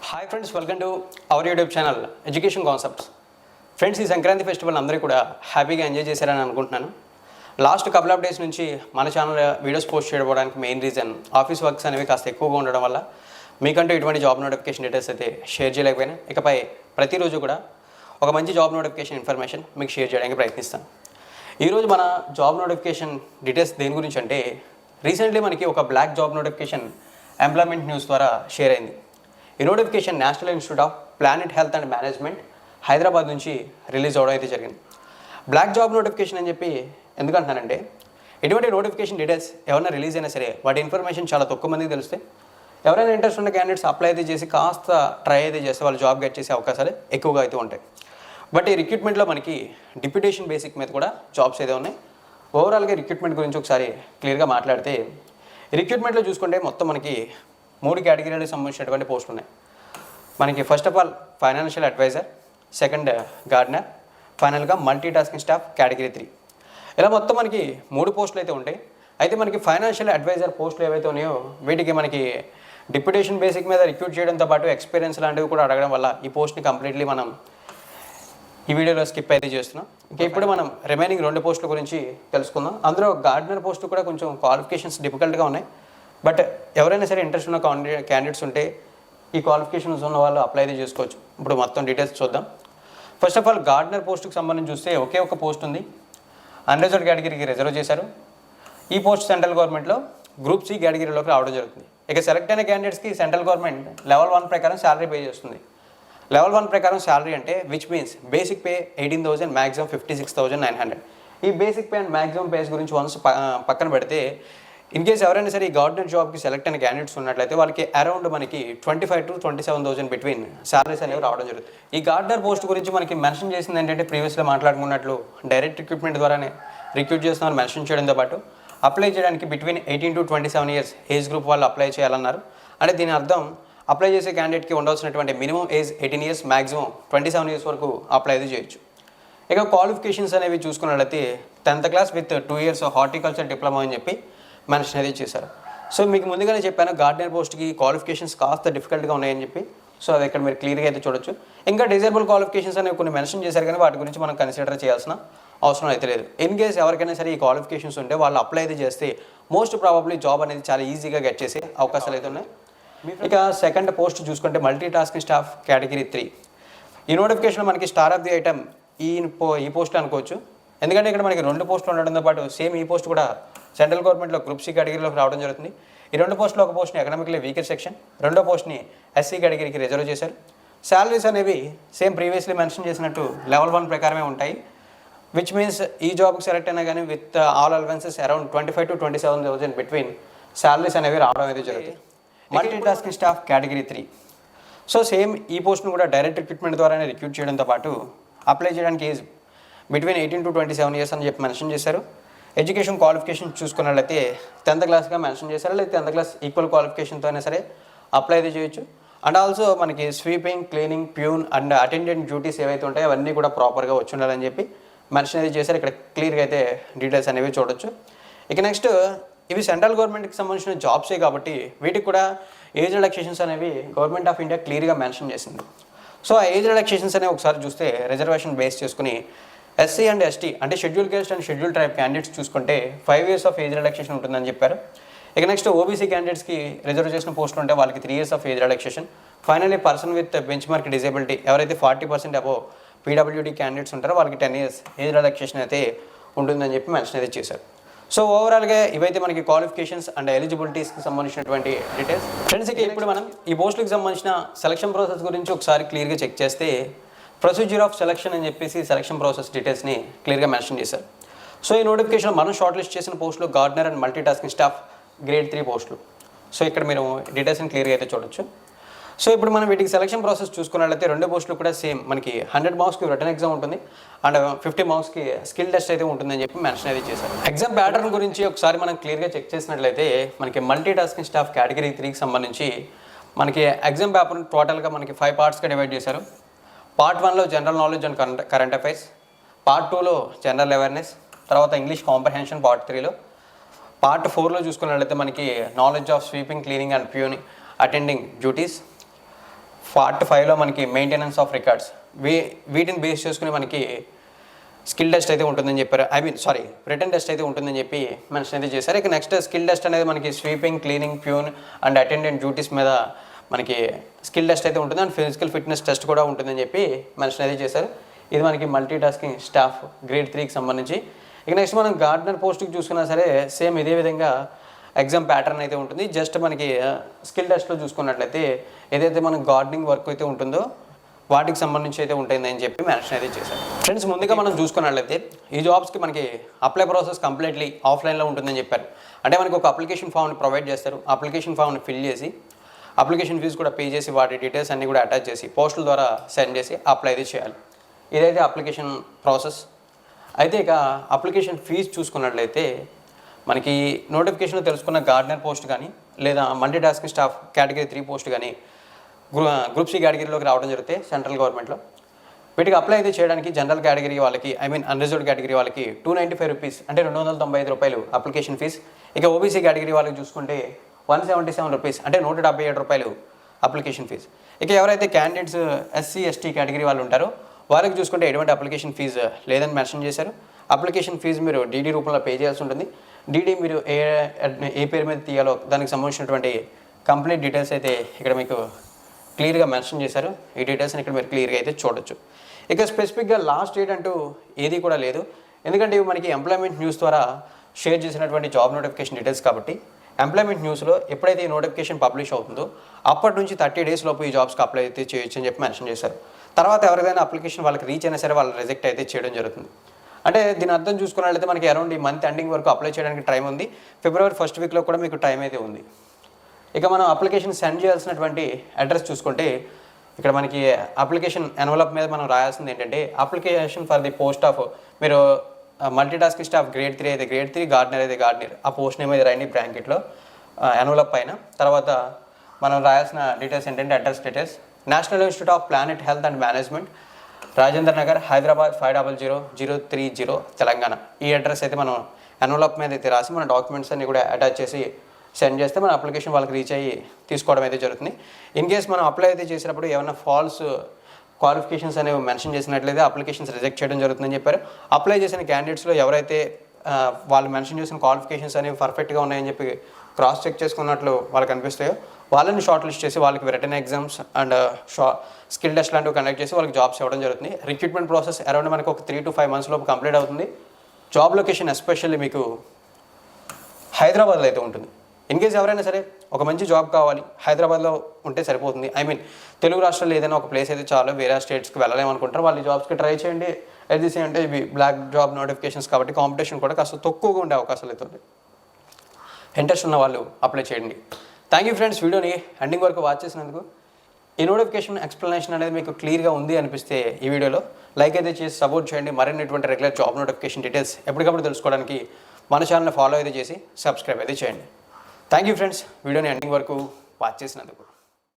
Hi friends, welcome to our YouTube channel education concepts. Friends, ఈ Sankranti festival అందరూ కూడా హ్యాపీగా ఎంజాయ్ చేశారని అనుకుంటున్నాను. లాస్ట్ కపుల్ ఆఫ్ డేస్ నుంచి మన ఛానల్ వీడియోస్ పోస్ట్ చేయడానికి మెయిన్ రీజన్ ఆఫీస్ వర్క్స్ అనేవి కాస్త ఎక్కువగా ఉండడం వల్ల మీకంటూ ఇటువంటి జాబ్ నోటిఫికేషన్ డీటెయిల్స్ అయితే షేర్ చేయలేకపోయినా, ఇకపై ప్రతిరోజు కూడా ఒక మంచి జాబ్ నోటిఫికేషన్ ఇన్ఫర్మేషన్ మీకు షేర్ చేయడానికి ప్రయత్నిస్తాను. ఈరోజు మన జాబ్ నోటిఫికేషన్ డీటెయిల్స్ దేని గురించి అంటే, రీసెంట్లీ మనకి ఒక black job notification employment news ద్వారా షేర్ అయింది. ఈ notification National Institute of Plant Health and Management Hyderabad నుంచి రిలీజ్ అవడం అయితే జరిగింది. బ్లాక్ జాబ్ నోటిఫికేషన్ అని చెప్పి ఎందుకంటున్నానంటే, ఎటువంటి నోటిఫికేషన్ డీటెయిల్స్ ఎవరైనా రిలీజ్ అయినా సరే వాటి ఇన్ఫర్మేషన్ చాలా తక్కువ మందికి తెలిస్తే, ఎవరైనా ఇంట్రెస్ట్ ఉన్న క్యాండిడేట్స్ అప్లై అయితే చేసి కాస్త ట్రై అయితే చేస్తే వాళ్ళు జాబ్ గెట్ చేసే అవకాశాలు ఎక్కువగా అయితే ఉంటాయి. బట్ ఈ రిక్రూట్మెంట్లో మనకి డిప్యూటేషన్ బేసిక్ మీద కూడా జాబ్స్ అయితే ఉన్నాయి. ఓవరాల్గా రిక్రూట్మెంట్ గురించి ఒకసారి క్లియర్గా మాట్లాడితే, రిక్రూట్మెంట్లో చూసుకుంటే మొత్తం మనకి 3 కేటగిరీలకు సంబంధించినటువంటి పోస్టులు ఉన్నాయి. మనకి first of all financial adviser, second gardener, ఫైనల్గా మల్టీ టాస్కింగ్ స్టాఫ్ కేటగిరీ 3. ఇలా మొత్తం మనకి 3 పోస్టులు అయితే ఉంటాయి. అయితే మనకి ఫైనాన్షియల్ అడ్వైజర్ పోస్టులు ఏవైతే ఉన్నాయో వీటికి మనకి డిప్యూటేషన్ బేసిక్ మీద రిక్రూట్ చేయడంతో పాటు ఎక్స్పీరియన్స్ లాంటివి కూడా అడగడం వల్ల ఈ పోస్ట్ని కంప్లీట్లీ మనం ఈ వీడియోలో స్కిప్ అయితే చేస్తున్నాం. ఇంకా ఇప్పుడు మనం రిమైనింగ్ 2 పోస్టుల గురించి తెలుసుకుందాం. అందులో గార్డెనర్ పోస్టు కూడా కొంచెం క్వాలిఫికేషన్స్ డిఫికల్ట్గా ఉన్నాయి. బట్ ఎవరైనా సరే ఇంట్రెస్ట్ ఉన్న క్యాండిడేట్స్ ఉంటే ఈ క్వాలిఫికేషన్స్ ఉన్న వాళ్ళు అప్లై అయితే చేసుకోవచ్చు. ఇప్పుడు మొత్తం డీటెయిల్స్ చూద్దాం. ఫస్ట్ ఆఫ్ ఆల్ గార్డెనర్ పోస్ట్కి సంబంధించి చూస్తే ఒకే ఒక పోస్ట్ ఉంది, అన్రిజర్వ్డ్ కేటగిరీకి రిజర్వ్ చేశారు. ఈ పోస్ట్ సెంట్రల్ గవర్నమెంట్లో గ్రూప్ సి కేటగిరీలోకి రావడం జరుగుతుంది. ఇక సెలెక్ట్ అయిన క్యాండిడేట్స్కి సెంట్రల్ గవర్నమెంట్ లెవెల్ 1 ప్రకారం శాలరీ పే చేస్తుంది. లెవెల్ 1 ప్రకారం శాలరీ అంటే which means basic pay 18,000, maximum 56,900. ఈ basic pay and maximum pays గురించి వన్స్ పక్కన పెడితే, ఇన్ కేస్ ఎవరైనా సరే ఈ గవర్నమెంట్ జాబ్కి సెలెక్ట్ అయిన క్యాండిడేట్స్ ఉన్నట్లయితే వాళ్ళకి అరౌండ్ మనకి 25,000 to 27,000 బిట్వీన్ శాలరీస్ అనేవి రావడం జరుగుతుంది. ఈ గార్డెనర్ పోస్ట్ గురించి మనకి మెన్షన్ చేసింది ఏంటంటే, ప్రీవియస్లో మాట్లాడుకున్నట్లు డైరెక్ట్ రిక్రూట్మెంట్ ద్వారానే రిక్రూట్ చేస్తున్నారని మెన్షన్ చేయడంతో పాటు అప్లై చేయడానికి between 18 to 27 years age group వాళ్ళు అప్లై చేయాలన్నారు. అంటే దీని అర్థం అప్లై చేసే క్యాండిడేట్కి ఉండాల్సినటువంటి minimum age 18 years, maximum 27 years వరకు అప్లై అయితే చేయొచ్చు. ఇక క్వాలిఫికేషన్స్ అనేవి చూసుకున్నట్లయితే 10th class with 2 years horticulture diploma అని చెప్పి మెన్షన్ అయితే చేశారు. సో మీకు ముందుగానే చెప్పాను గార్డెనర్ పోస్ట్కి క్వాలిఫికేషన్స్ కాస్త డిఫికల్ట్గా ఉన్నాయని చెప్పి. సో అది ఇక్కడ మీరు క్లియర్గా అయితే చూడొచ్చు. ఇంకా డిజేబుల్ క్వాలిఫికేషన్స్ అనేవి కొన్ని మెన్షన్ చేశారు, కానీ వాటి గురించి మనం కన్సిడర్ చేయాల్సిన అవసరం అయితే లేదు. ఇన్ కేస్ ఎవరికైనా సరే ఈ క్వాలిఫికేషన్స్ ఉంటే వాళ్ళు అప్లై అయితే చేస్తే మోస్ట్ ప్రాబబ్లీ జాబ్ అనేది చాలా ఈజీగా గెట్ చేసే అవకాశాలు అయితే ఉన్నాయి. ఇక సెకండ్ పోస్ట్ చూసుకుంటే మల్టీ టాస్కింగ్ స్టాఫ్ కేటగిరీ 3. ఈ నోటిఫికేషన్ మనకి స్టార్ ఆఫ్ ది ఐటమ్ ఈ పోస్ట్ అనుకోవచ్చు. ఎందుకంటే ఇక్కడ మనకి 2 పోస్టులు ఉండడంతో పాటు సేమ్ ఈ పోస్ట్ కూడా సెంట్రల్ గవర్నమెంట్లో గ్రూప్ సి కేటగిరీలోకి రావడం జరుగుతుంది. ఈ 2 పోస్టులో ఒక పోస్ట్ని ఎకనామికలీ వీకర్ సెక్షన్, రెండో పోస్ట్ని ఎస్సీ కేటగిరీకి రిజర్వ్ చేశారు. శాలరీస్ అనేవి సేమ్ ప్రీవియస్లీ మెన్షన్ చేసినట్టు లెవెల్ 1 ప్రకారమే ఉంటాయి. విచ్ మీన్స్ ఈ జాబ్కి సెలెక్ట్ అయినా కానీ with all allowances around 25,000 to 27,000 between salaries అనేవి రావడం అయితే జరుగుతుంది. Multi tasking staff category 3. So same ఈ పోస్ట్ను కూడా డైరెక్ట్ రిక్రూట్మెంట్ ద్వారానే రిక్రూట్ చేయడంతో పాటు అప్లై చేయడానికి ఏజ్ బిట్వీన్ 18 to 27 years అని చెప్పి మెన్షన్ చేశారు. ఎడ్యుకేషన్ క్వాలిఫికేషన్ చూసుకున్నట్లయితే 10th classగా మెన్షన్ చేశారు, లేదా 10th class ఈక్వల్ క్వాలిఫికేషన్తో అయినా సరే అప్లై అయితే చేయొచ్చు. అండ్ ఆల్సో మనకి sweeping, cleaning, peon and attendant duties ఏవైతే ఉంటాయో అవన్నీ కూడా ప్రాపర్గా వచ్చి ఉండాలని చెప్పి మెన్షన్ అయితే చేశారు. ఇక్కడ క్లియర్గా అయితే డీటెయిల్స్ అనేవి చూడొచ్చు. ఇక నెక్స్ట్, ఇవి సెంట్రల్ గవర్నమెంట్కి సంబంధించిన జాబ్సే కాబట్టి వీటికి కూడా ఏజ్ రిలాక్సేషన్స్ అనేవి గవర్నమెంట్ ఆఫ్ ఇండియా క్లియర్గా మెన్షన్ చేసింది. సో ఆ ఏజ్ రిలాక్సేషన్స్ అనేవి ఒకసారి చూస్తే రిజర్వేషన్ బేస్ చేసుకుని ఎస్సీ అండ్ ఎస్టీ అంటే schedule caste and schedule tribe candidates చూసుకుంటే 5 years ఆఫ్ ఏజ్ రిలాక్సేషన్ ఉంటుందని చెప్పారు. ఇక నెక్స్ట్ ఓబీసీ క్యాండిడేట్స్కి రిజర్వ్ చేసిన పోస్టులు ఉంటే వాళ్ళకి 3 years of age relaxation. Finally person with bench mark disability ఎవరైతే 40% అబోవ్ పీడబ్ల్యూడీ క్యాండిడేట్స్ ఉంటారో వాళ్ళకి 10 years ఏజ్ రిలాక్సేషన్ అయితే ఉంటుందని చెప్పి మెన్షన్ అయితే చేశారు. సో ఓవరాల్గా ఇవైతే మనకి క్వాలిఫికేషన్స్ అండ్ ఎలిజిబిలిటీస్కి సంబంధించినటువంటి డీటెయిల్స్. ఫ్రెండ్స్, ఇప్పుడు మనం ఈ పోస్టులకు సంబంధించిన సెలక్షన్ ప్రాసెస్ గురించి ఒకసారి క్లియర్గా చెక్ చేస్తే, ప్రొసీజర్ ఆఫ్ సెలక్షన్ అని చెప్పేసి సెలక్షన్ ప్రాసెస్ డీటెయిల్స్ని క్లియర్గా మెన్షన్ చేశారు. సో ఈ నోటిఫికేషన్ మనం షార్ట్ లిస్ట్ చేసిన పోస్టులు gardener and multi tasking staff grade 3 పోస్టులు. సో ఇక్కడ మీరు డీటెయిల్స్ని క్లియర్గా అయితే చూడొచ్చు. సో ఇప్పుడు మనం వీటికి సెలక్షన్ ప్రాసెస్ చూసుకున్నట్లయితే 2 పోస్టులు కూడా సేమ్ మనకి 100 marksకి రిటర్న్ ఎగ్జామ్ ఉంటుంది అండ్ 50 marksకి స్కిల్ టెస్ట్ అయితే ఉంటుందని చెప్పి మెన్షన్ అయితే చేశారు. ఎగ్జామ్ ప్యాటర్న్ గురించి ఒకసారి మనం క్లియర్గా చెక్ చేసినట్లయితే మనకి మల్టీ టాస్కింగ్ స్టాఫ్ కేటగిరీ 3కి సంబంధించి మనకి ఎగ్జామ్ పేపర్ టోటల్గా మనకి 5 partsగా డివైడ్ చేశారు. Part 1లో general knowledge and current affairs, Part 2లో జనరల్ అవేర్నెస్, తర్వాత ఇంగ్లీష్ కాంప్రహెన్షన్ Part 3లో, Part 4లో చూసుకున్నట్లయితే మనకి knowledge of sweeping, cleaning and peoning attending duties, part 5లో మనకి మెయింటెనెన్స్ ఆఫ్ రికార్డ్స్ వీటిని బేస్ చేసుకుని మనకి స్కిల్ టెస్ట్ అయితే ఉంటుందని చెప్పారు. రిటర్న్ టెస్ట్ అయితే ఉంటుందని చెప్పి మెన్షన్ అయితే చేశారు. ఇక నెక్స్ట్ స్కిల్ టెస్ట్ అనేది మనకి sweeping, cleaning, peon and attendant duties మీద మనకి స్కిల్ టెస్ట్ అయితే ఉంటుంది అండ్ ఫిజికల్ ఫిట్నెస్ టెస్ట్ కూడా ఉంటుందని చెప్పి మెన్షన్ అయితే చేశారు. ఇది మనకి మల్టీ టాస్కింగ్ స్టాఫ్ గ్రేడ్ 3కి సంబంధించి. ఇక నెక్స్ట్ మనం గార్డెనర్ పోస్ట్కి చూసుకున్నా సరే సేమ్ ఇదే విధంగా ఎగ్జామ్ ప్యాటర్న్ అయితే ఉంటుంది. జస్ట్ మనకి స్కిల్ టెస్ట్లో చూసుకున్నట్లయితే ఏదైతే మనకి గార్డెనింగ్ వర్క్ అయితే ఉంటుందో వాటికి సంబంధించి అయితే ఉంటుందని చెప్పి మెన్షన్ అయితే చేశారు. ఫ్రెండ్స్, ముందుగా మనం చూసుకున్నట్లయితే ఈ జాబ్స్కి మనకి అప్లై ప్రాసెస్ కంప్లీట్లీ ఆఫ్లైన్లో ఉంటుందని చెప్పారు. అంటే మనకి ఒక అప్లికేషన్ ఫామ్ని ప్రొవైడ్ చేస్తారు. అప్లికేషన్ ఫామ్ని ఫిల్ చేసి అప్లికేషన్ ఫీజు కూడా పే చేసి వాటి డీటెయిల్స్ అన్నీ కూడా అటాచ్ చేసి పోస్టుల ద్వారా సెండ్ చేసి అప్లై అయితే చేయాలి. ఇదైతే అప్లికేషన్ ప్రాసెస్. అయితే ఇక అప్లికేషన్ ఫీజు చూసుకున్నట్లయితే మనకి నోటిఫికేషన్లో తెలుసుకున్న గార్డెనర్ పోస్ట్ కానీ లేదా multi tasking staff category 3 post కానీ గ్రూప్ సి కేటగిరీలోకి రావడం జరుగుతాయి సెంట్రల్ గవర్నమెంట్లో. వీటికి అప్లై అయితే చేయడానికి జనరల్ కేటగిరీ వాళ్ళకి అన్రిజర్వ్డ్ కేటగిరీ వాళ్ళకి 295 రూపీస్ అంటే 295 రూపాయలు అప్లికేషన్ ఫీజ్. ఇక ఓబీసీ కేటగిరీ వాళ్ళకి చూసుకుంటే 177 రూపీస్ అంటే 177 రూపాయలు అప్లికేషన్ ఫీజ్. ఇక ఎవరైతే క్యాండిడేట్స్ ఎస్సీ ఎస్టీ కేటగిరీ వాళ్ళు ఉంటారో వాళ్ళకి చూసుకుంటే ఎటువంటి అప్లికేషన్ ఫీజు లేదని మెన్షన్ చేశారు. అప్లికేషన్ ఫీజు మీరు డీడీ రూపంలో పే చేయాల్సి ఉంటుంది. డీడీ మీరు ఏ పేరు మీద తీయాలో దానికి సంబంధించినటువంటి కంప్లీట్ డీటెయిల్స్ అయితే ఇక్కడ మీకు క్లియర్గా మెన్షన్ చేశారు. ఈ డీటెయిల్స్ని ఇక్కడ మీరు క్లియర్గా అయితే చూడొచ్చు. ఇక స్పెసిఫిక్గా లాస్ట్ డేట్ అంటూ ఏది కూడా లేదు. ఎందుకంటే ఇవి మనకి ఎంప్లాయ్మెంట్ న్యూస్ ద్వారా షేర్ చేసినటువంటి జాబ్ నోటిఫికేషన్ డీటెయిల్స్ కాబట్టి ఎంప్లాయ్మెంట్ న్యూస్లో ఎప్పుడైతే ఈ నోటిఫికేషన్ పబ్లిష్ అవుతుందో అప్పటి నుంచి 30 days లోపు ఈ జాబ్స్కి అప్లై అయితే చేయొచ్చు అని చెప్పి మెన్షన్ చేశారు. తర్వాత ఎవరికైనా అప్లికేషన్ వాళ్ళకి రీచ్ అయినా సరే వాళ్ళు రిజెక్ట్ అయితే చేయడం జరుగుతుంది. అంటే దీని అర్థం చూసుకున్నట్లయితే మనకి అరౌండ్ ఈ మంత్ ఎండింగ్ వరకు అప్లై చేయడానికి టైం ఉంది. February 1st వీక్లో కూడా మీకు టైం అయితే ఉంది. ఇక మనం అప్లికేషన్ సెండ్ చేయాల్సినటువంటి అడ్రస్ చూసుకుంటే ఇక్కడ మనకి అప్లికేషన్ ఎన్వలప్ మీద మనం రాయాల్సింది ఏంటంటే application for the post of మీరు మల్టీ టాస్కింగ్ స్టాఫ్ గ్రేడ్ 3 అయితే గ్రేడ్ 3, గార్డెనర్ అయితే గార్డెనర్ ఆ పోస్ట్ నేమ్ అయితే రాయండి బ్రాకెట్లో ఎన్వలప్ పైన. తర్వాత మనం రాయాల్సిన డీటెయిల్స్ ఏంటంటే address details national Institute of Plant Health and management, Rajendra Nagar, Hyderabad 500030 Telangana. ఈ అడ్రస్ అయితే మనం ఎన్వలప్ మీద అయితే రాసి మన డాక్యుమెంట్స్ అన్ని కూడా అటాచ్ చేసి సెండ్ చేస్తే మన అప్లికేషన్ వాళ్ళకి రీచ్ అయ్యి తీసుకోవడం అయితే జరుగుతుంది. ఇన్ కేస్ మనం అప్లై అయితే చేసినప్పుడు ఏమైనా ఫాల్స్ క్వాలిఫికేషన్స్ అనేవి మెన్షన్ చేసినట్లయితే అప్లికేషన్స్ రిజెక్ట్ చేయడం జరుగుతుందని చెప్పారు. అప్లై చేసిన క్యాండిడేట్స్లో ఎవరైతే వాళ్ళు మెన్షన్ చేసిన క్వాలిఫికేషన్స్ అనేవి పర్ఫెక్ట్గా ఉన్నాయని చెప్పి క్రాస్ చెక్ చేసుకున్నట్లు వాళ్ళకి అనిపిస్తాయో వాళ్ళని షార్ట్ లిస్ట్ చేసి వాళ్ళకి return exams and skill test లాంటివి కండక్ట్ చేసి వాళ్ళకి జాబ్స్ ఇవ్వడం జరుగుతుంది. రిక్రూట్మెంట్ ప్రాసెస్ అరౌండ్ మనకు ఒక 3 to 5 months లోపు కంప్లీట్ అవుతుంది. జాబ్ లొకేషన్ ఎస్పెషల్లీ మీకు హైదరాబాద్లో అయితే ఉంటుంది. ఇన్ కేస్ ఎవరైనా సరే ఒక మంచి జాబ్ కావాలి హైదరాబాద్లో ఉంటే సరిపోతుంది. తెలుగు రాష్ట్రాల్లో ఏదైనా ఒక ప్లేస్ అయితే చాలు, వేరే స్టేట్స్కి వెళ్ళలేమనుకుంటారు వాళ్ళు జాబ్స్కి ట్రై చేయండి. అది అంటే ఇవి బ్లాక్ జాబ్ నోటిఫికేషన్స్ కాబట్టి కాంపిటీషన్ కూడా కాస్త తక్కువగా ఉండే అవకాశాలు అయితే ఉంది. ఇంట్రెస్ట్ ఉన్న వాళ్ళు అప్లై చేయండి. థ్యాంక్ యూ ఫ్రెండ్స్, వీడియోని ఎండింగ్ వరకు వాచ్ చేసినందుకు. ఈ నోటిఫికేషన్ ఎక్స్ప్లెనేషన్ అనేది మీకు క్లియర్గా ఉంది అనిపిస్తే ఈ వీడియోలో లైక్ అయితే చేసి సపోర్ట్ చేయండి. మరిన్ని రెగ్యులర్ జాబ్ నోటిఫికేషన్ డీటెయిల్స్ ఎప్పటికప్పుడు తెలుసుకోవడానికి మన ఛానల్ని ఫాలో అయితే చేసి సబ్స్క్రైబ్ అయితే చేయండి. థ్యాంక్ యూ ఫ్రెండ్స్, వీడియోని ఎండింగ్ వరకు వాచ్ చేసినందుకు.